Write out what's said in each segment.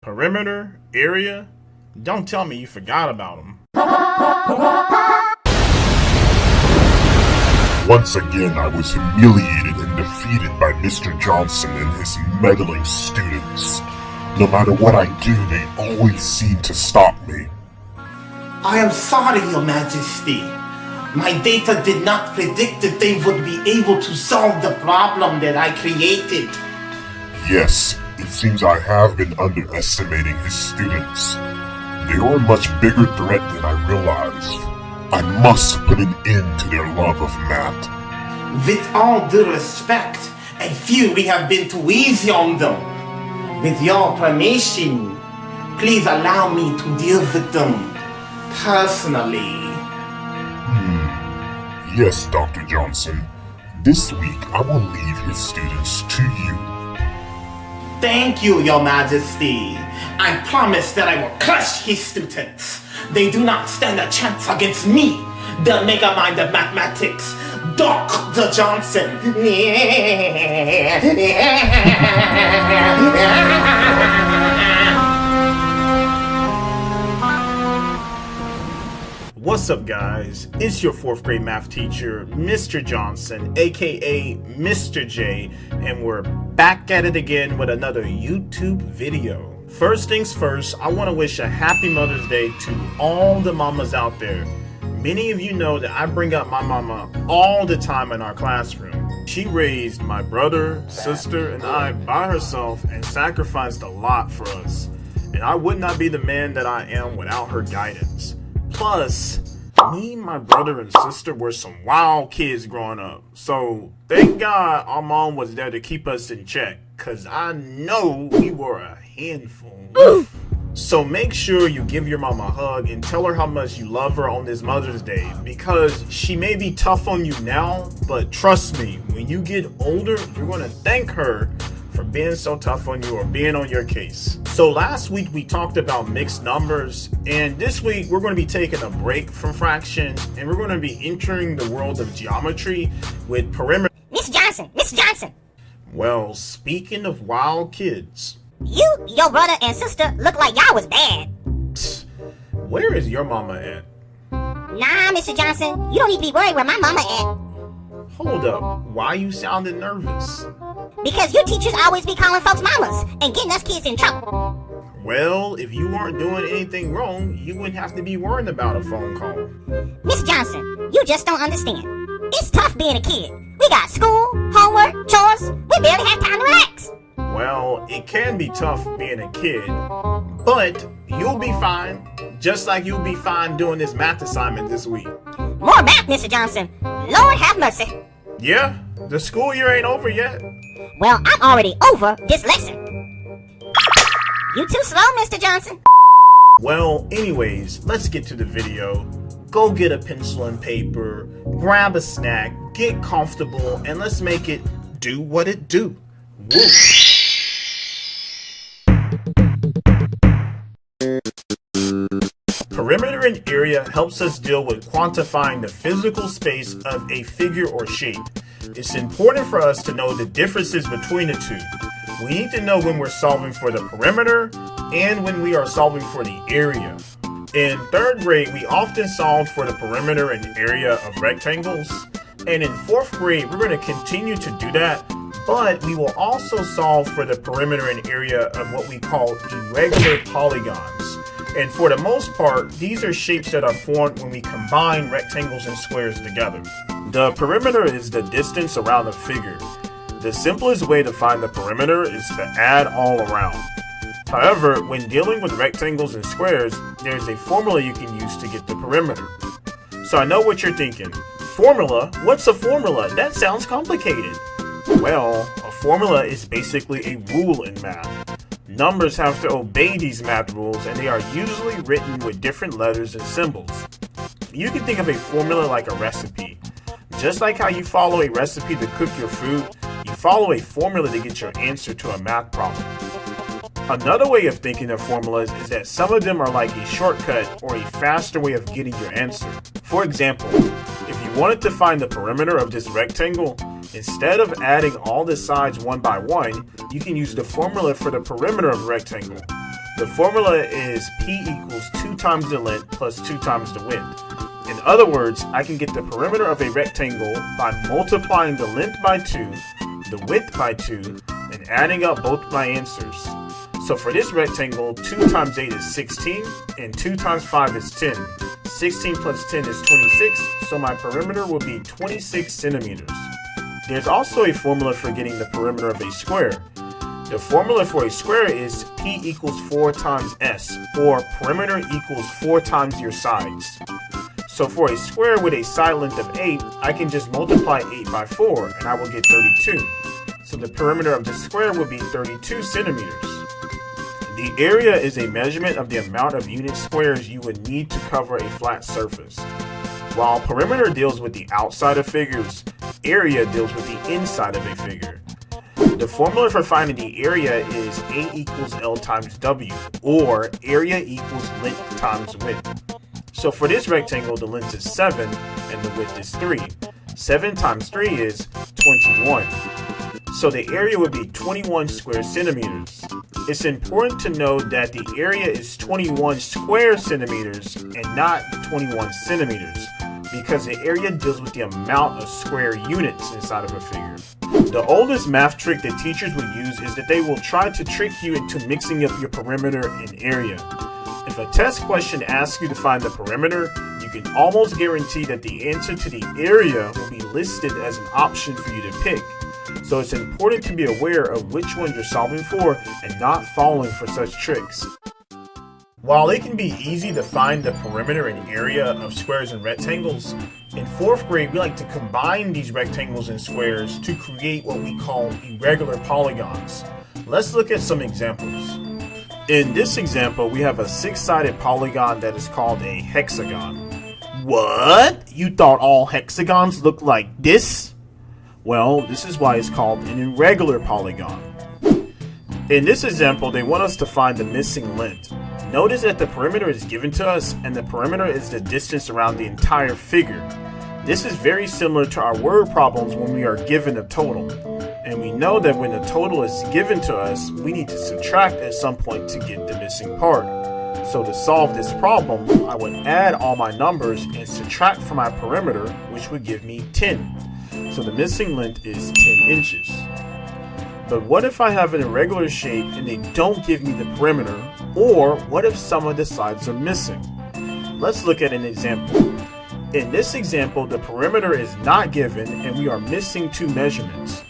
Perimeter, area, don't tell me you forgot about them. Once again, I was humiliated and defeated by Mr. Johnson and his meddling students. No matter what I do, they always seem to stop me. I am sorry, Your Majesty. My data did not predict that they would be able to solve the problem that I created. Yes, it seems I have been underestimating his students. They are a much bigger threat than I realized. I must put an end to their love of math. With all due respect, I feel we have been too easy on them. With your permission, please allow me to deal with them personally. Yes, Dr. Johnson. This week, I will leave his students to you. Thank you, Your Majesty. I promise that I will crush his students. They do not stand a chance against me, the mega mind of mathematics, Dr. Johnson. What's up, guys? It's your 4th grade math teacher, Mr. Johnson, aka Mr. J, and we're back at it again with another YouTube video. First things first, I want to wish a happy Mother's Day to all the mamas out there. Many of you know that I bring up my mama all the time in our classroom. She raised my brother, sister, and I by herself and sacrificed a lot for us. And I would not be the man that I am without her guidance. Plus, me and my brother and sister were some wild kids growing up. So, thank God our mom was there to keep us in check, cause I know we were a handful. So make sure you give your mom a hug and tell her how much you love her on this Mother's Day, because she may be tough on you now, but trust me, when you get older, you're gonna thank her for being so tough on you or being on your case. So last week we talked about mixed numbers, and this week we're going to be taking a break from fractions and we're going to be entering the world of geometry with perimeter. Mr. Johnson. Well, speaking of wild kids, Your brother and sister look like y'all was bad. where is your mama at? Nah, Mr. Johnson, you don't need to be worried where my mama at. Hold up, why you sounding nervous? Because you teachers always be calling folks mamas and getting us kids in trouble. Well, if you weren't doing anything wrong, you wouldn't have to be worrying about a phone call. Mr. Johnson, you just don't understand. It's tough being a kid. We got school, homework, chores. We barely have time to relax. Well, it can be tough being a kid, but you'll be fine. Just like you'll be fine doing this math assignment this week. More math, Mr. Johnson. Lord have mercy. Yeah, the school year ain't over yet. Well, I'm already over this lesson. You too slow, Mr. Johnson. Well, anyways, let's get to the video. Go get a pencil and paper, grab a snack, get comfortable, and let's make it do what it do. Woo. Perimeter and area helps us deal with quantifying the physical space of a figure or shape. It's important for us to know the differences between the two. We need to know when we're solving for the perimeter and when we are solving for the area. In 3rd grade, we often solved for the perimeter and area of rectangles. And in 4th grade, we're going to continue to do that, but we will also solve for the perimeter and area of what we call irregular polygons. And for the most part, these are shapes that are formed when we combine rectangles and squares together. The perimeter is the distance around a figure. The simplest way to find the perimeter is to add all around. However, when dealing with rectangles and squares, there's a formula you can use to get the perimeter. So I know what you're thinking. Formula? What's a formula? That sounds complicated. Well, a formula is basically a rule in math. Numbers have to obey these math rules, and they are usually written with different letters and symbols. You can think of a formula like a recipe. Just like how you follow a recipe to cook your food, you follow a formula to get your answer to a math problem. Another way of thinking of formulas is that some of them are like a shortcut or a faster way of getting your answer. For example, if you wanted to find the perimeter of this rectangle, instead of adding all the sides one by one, you can use the formula for the perimeter of a rectangle. The formula is P equals 2 times the length plus 2 times the width. In other words, I can get the perimeter of a rectangle by multiplying the length by 2, the width by 2, and adding up both my answers. So for this rectangle, 2 times 8 is 16, and 2 times 5 is 10. 16 plus 10 is 26, so my perimeter will be 26 centimeters. There's also a formula for getting the perimeter of a square. The formula for a square is P equals 4 times S, or perimeter equals 4 times your sides. So for a square with a side length of 8, I can just multiply 8 by 4, and I will get 32. So the perimeter of the square will be 32 centimeters. The area is a measurement of the amount of unit squares you would need to cover a flat surface. While perimeter deals with the outside of figures, area deals with the inside of a figure. The formula for finding the area is A equals L times W, or area equals length times width. So for this rectangle, the length is 7 and the width is 3. 7 times 3 is 21. So the area would be 21 square centimeters. It's important to know that the area is 21 square centimeters and not 21 centimeters, because the area deals with the amount of square units inside of a figure. The oldest math trick that teachers will use is that they will try to trick you into mixing up your perimeter and area. If a test question asks you to find the perimeter, you can almost guarantee that the answer to the area will be listed as an option for you to pick. So it's important to be aware of which one you're solving for and not falling for such tricks. While it can be easy to find the perimeter and area of squares and rectangles, in 4th grade we like to combine these rectangles and squares to create what we call irregular polygons. Let's look at some examples. In this example, we have a 6-sided polygon that is called a hexagon. What? You thought all hexagons looked like this? Well, this is why it's called an irregular polygon. In this example, they want us to find the missing length. Notice that the perimeter is given to us, and the perimeter is the distance around the entire figure. This is very similar to our word problems when we are given a total. And we know that when the total is given to us, we need to subtract at some point to get the missing part. So to solve this problem, I would add all my numbers and subtract from my perimeter, which would give me 10. So the missing length is 10 inches. But what if I have an irregular shape and they don't give me the perimeter? Or what if some of the sides are missing? Let's look at an example. In this example, the perimeter is not given and we are missing 2 measurements,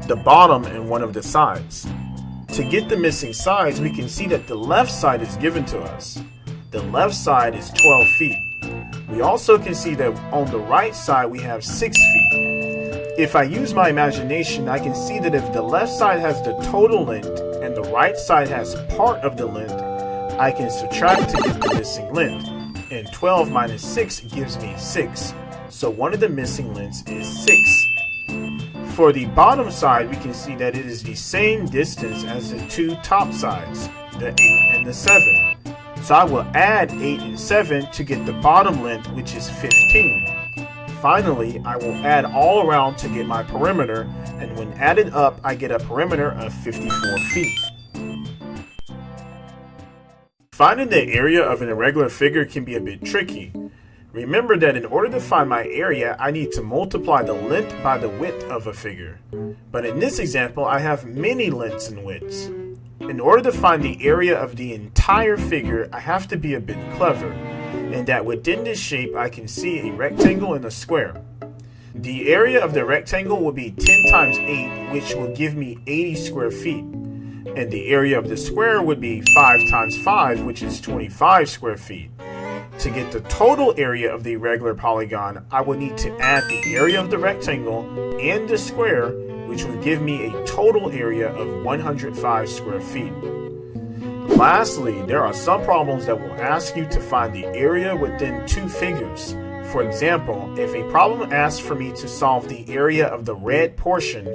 the bottom and one of the sides. To get the missing sides, we can see that the left side is given to us. The left side is 12 feet. We also can see that on the right side we have 6 feet. If I use my imagination, I can see that if the left side has the total length and the right side has part of the length, I can subtract to get the missing length. And 12 minus 6 gives me 6. So one of the missing lengths is 6. For the bottom side, we can see that it is the same distance as the 2 top sides, the 8 and the 7. So I will add 8 and 7 to get the bottom length, which is 15. Finally, I will add all around to get my perimeter, and when added up, I get a perimeter of 54 feet. Finding the area of an irregular figure can be a bit tricky. Remember that in order to find my area, I need to multiply the length by the width of a figure. But in this example, I have many lengths and widths. In order to find the area of the entire figure, I have to be a bit clever, in that within this shape I can see a rectangle and a square. The area of the rectangle will be 10 times 8, which will give me 80 square feet. And the area of the square would be 5 times 5, which is 25 square feet. To get the total area of the irregular polygon, I would need to add the area of the rectangle and the square, which would give me a total area of 105 square feet. Lastly, there are some problems that will ask you to find the area within 2 figures. For example, if a problem asks for me to solve the area of the red portion,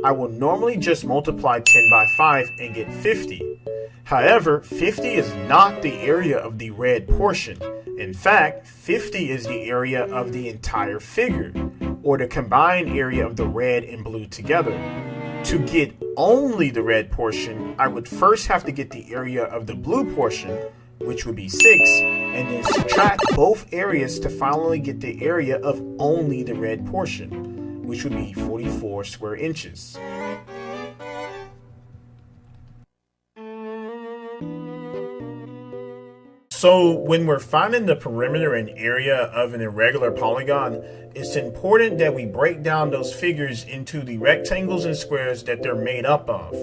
I will normally just multiply 10 by 5 and get 50. However, 50 is not the area of the red portion. In fact, 50 is the area of the entire figure, or the combined area of the red and blue together. To get only the red portion, I would first have to get the area of the blue portion, which would be 6, and then subtract both areas to finally get the area of only the red portion, which would be 44 square inches. So when we're finding the perimeter and area of an irregular polygon, it's important that we break down those figures into the rectangles and squares that they're made up of.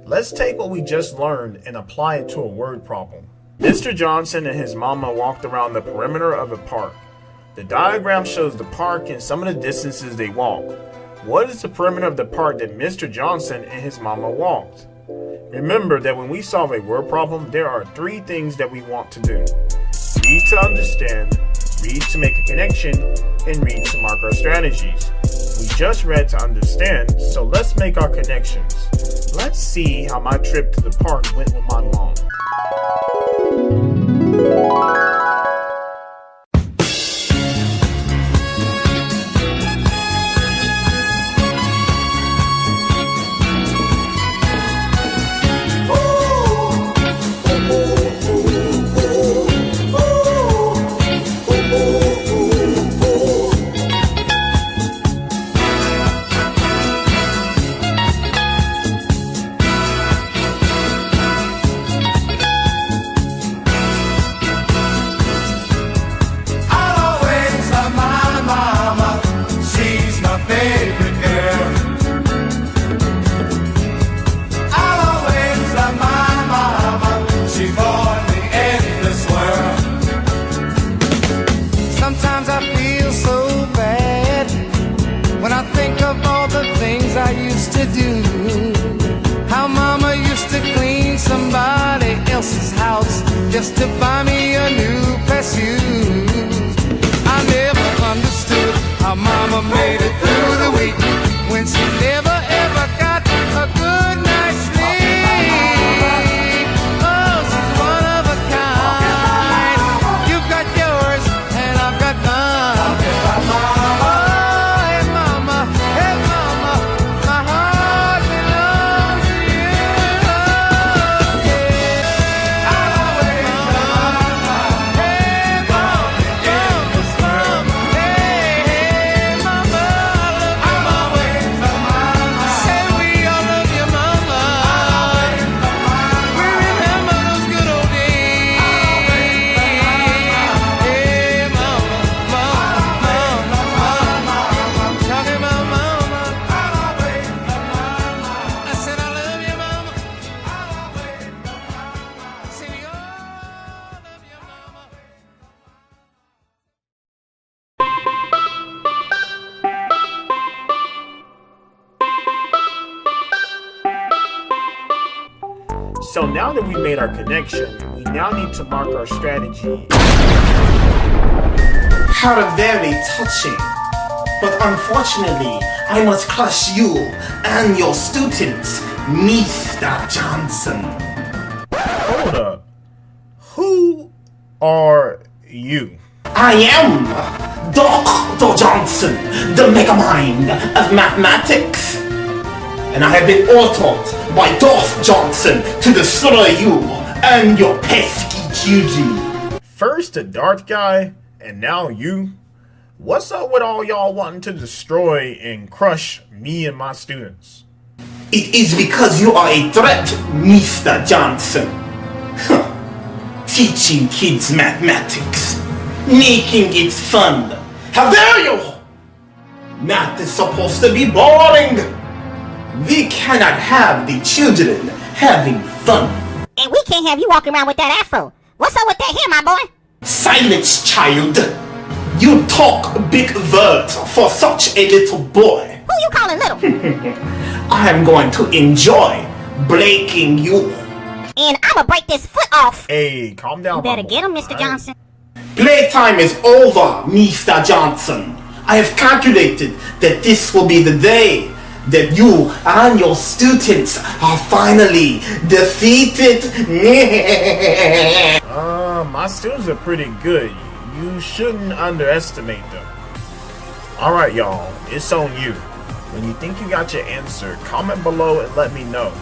Let's take what we just learned and apply it to a word problem. Mr. Johnson and his mama walked around the perimeter of a park. The diagram shows the park and some of the distances they walked. What is the perimeter of the park that Mr. Johnson and his mama walked? Remember that when we solve a word problem, there are 3 things that we want to do. Read to understand, read to make a connection, and read to mark our strategies. We just read to understand, so let's make our connections. Let's see how my trip to the park went with my mom. I used to do. How mama used to clean somebody else's house just to buy me a new pair of shoes. I never understood how mama made it through the week when she never ever got a good night's sleep. Oh, she's one of a kind. You've got yours and I've got mine. So now that we made our connection, we now need to mark our strategy. How very touching. But unfortunately, I must crush you and your students, Mr. Johnson. Hold up. Who are you? I am Dr. Johnson, the megamind of mathematics. And I have been ordered by Darth Johnson to destroy you and your pesky children. First the Darth guy, and now you? What's up with all y'all wanting to destroy and crush me and my students? It is because you are a threat, Mr. Johnson. Teaching kids mathematics, making it fun. How dare you! Math is supposed to be boring. We cannot have the children having fun. And we can't have you walking around with that afro. What's up with that hair, my boy? Silence, child. You talk big words for such a little boy. Who you calling little? I am going to enjoy breaking you. And I'ma break this foot off. Hey, calm down. You better my boy. get him, Mr. Johnson. Playtime is over, Mr. Johnson. I have calculated that this will be the day that you and your students are finally defeated. My students are pretty good. You shouldn't underestimate them. Alright, y'all, it's on you. When you think you got your answer, comment below and let me know.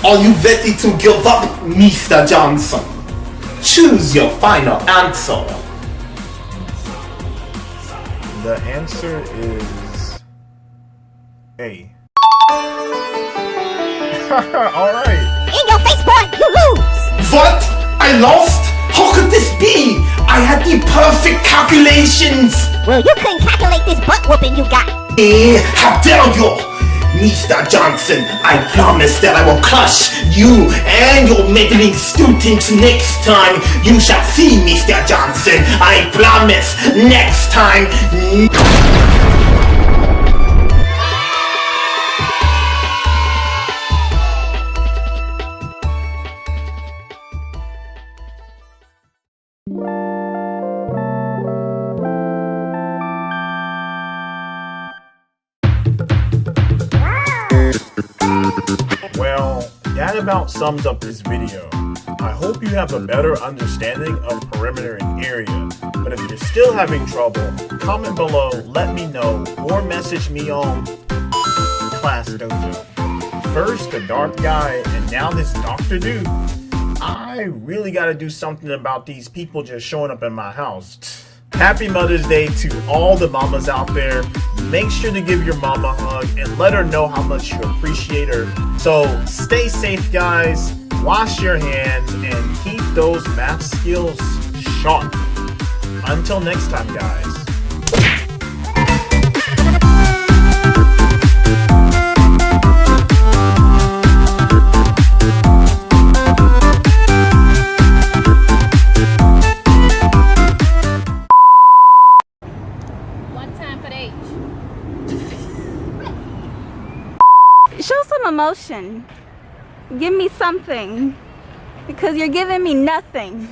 Are you ready to give up, Mr. Johnson? Choose your final answer. The answer is A. Alright. In your face, boy, you lose! What? I lost? How could this be? I had the perfect calculations. Well, you couldn't calculate this butt whooping you got. How dare you? Mr. Johnson, I promise that I will crush you and your meddling students next time. You shall see, Mr. Johnson. I promise. Next time. Well, that about sums up this video. I hope you have a better understanding of perimeter and area, but if you're still having trouble, comment below, let me know, or message me on Class Dojo. First the dark guy, and now this Dr. Dude. I really gotta do something about these people just showing up in my house. Happy Mother's Day to all the mamas out there. Make sure to give your mama a hug and let her know how much you appreciate her. So stay safe, guys. Wash your hands and keep those math skills sharp. Until next time, guys. Show some emotion. Give me something. Because you're giving me nothing.